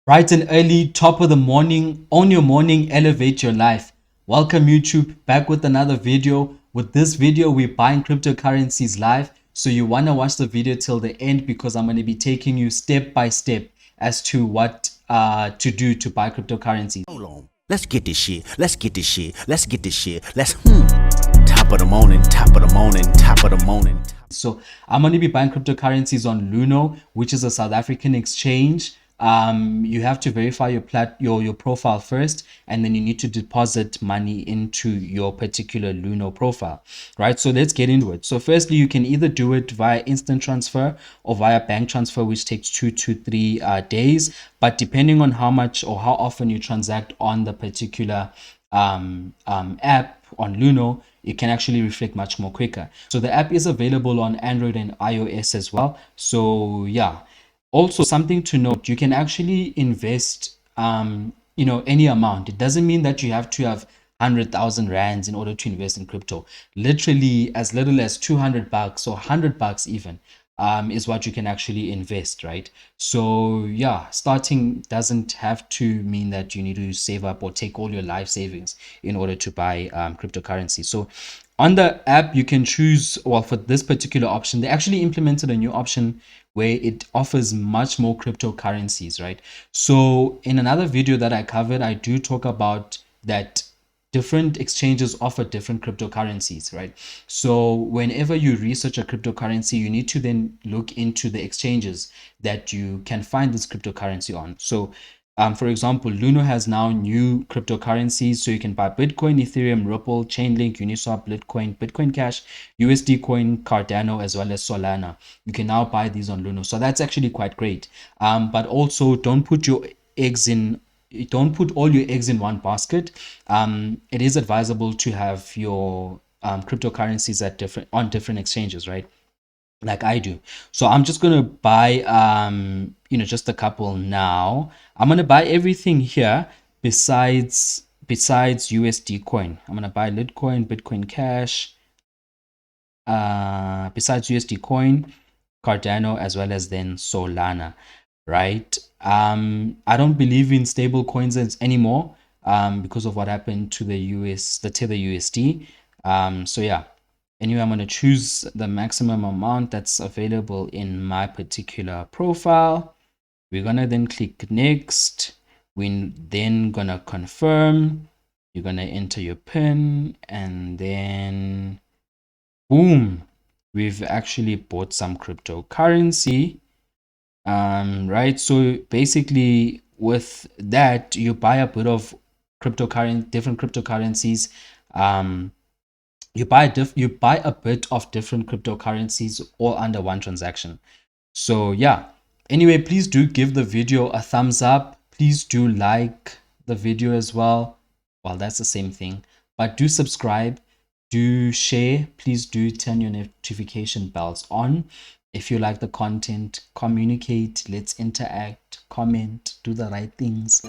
Bright and early, top of the morning, on your morning, elevate your life. Welcome YouTube, back with another video. With this video, we're buying cryptocurrencies live. So you want to watch the video till the end because I'm going to be taking you step by step as to what to do to buy cryptocurrencies. Hold on. Let's get this shit. Let's get this shit. Let's get this shit. Let's top of the morning, top of the morning, top of the morning. So I'm going to be buying cryptocurrencies on Luno, which is a South African exchange. You have to verify your profile first, and then you need to deposit money into your particular Luno profile, right? So let's get into it. So firstly, you can either do it via instant transfer or via bank transfer, which takes 2 to 3 days. But depending on how much or how often you transact on the particular app on Luno, it can actually reflect much more quicker. So the app is available on Android and iOS as well. So yeah. Also, something to note, you can actually invest, any amount. It doesn't mean that you have to have 100,000 rands in order to invest in crypto. Literally, as little as 200 bucks or 100 bucks even is what you can actually invest, right? So yeah, starting doesn't have to mean that you need to save up or take all your life savings in order to buy cryptocurrency. So on the app, you can choose, well, for this particular option, they actually implemented a new option where it offers much more cryptocurrencies, right? So in another video that I covered, I do talk about that different exchanges offer different cryptocurrencies, right? So whenever you research a cryptocurrency, you need to then look into the exchanges that you can find this cryptocurrency on. So for example, Luno has now new cryptocurrencies. So you can buy Bitcoin, Ethereum, Ripple, Chainlink, Uniswap, Litecoin, Bitcoin Cash, USD Coin, Cardano, as well as Solana. You can now buy these on Luno. So that's actually quite great. But also don't put all your eggs in one basket. It is advisable to have your cryptocurrencies on different exchanges, right? Like I do. So I'm just going to buy just a couple now. I'm going to buy everything here besides USD coin. I'm going to buy Litecoin, Bitcoin Cash, besides USD coin, Cardano, as well as then Solana, right? I don't believe in stable coins anymore because of what happened to the Tether USD. So yeah. Anyway, I'm going to choose the maximum amount that's available in my particular profile. We're going to then click next. We're then going to confirm. You're going to enter your PIN, and then boom, we've actually bought some cryptocurrency. Right. So basically with that, you buy a bit of different cryptocurrencies. You buy a bit of different cryptocurrencies all under one transaction. So yeah, anyway, please do give the video a thumbs up. Please do like the video as well. Well, that's the same thing, but do subscribe, do share. Please do turn your notification bells on. If you like the content, communicate, let's interact, comment, do the right things.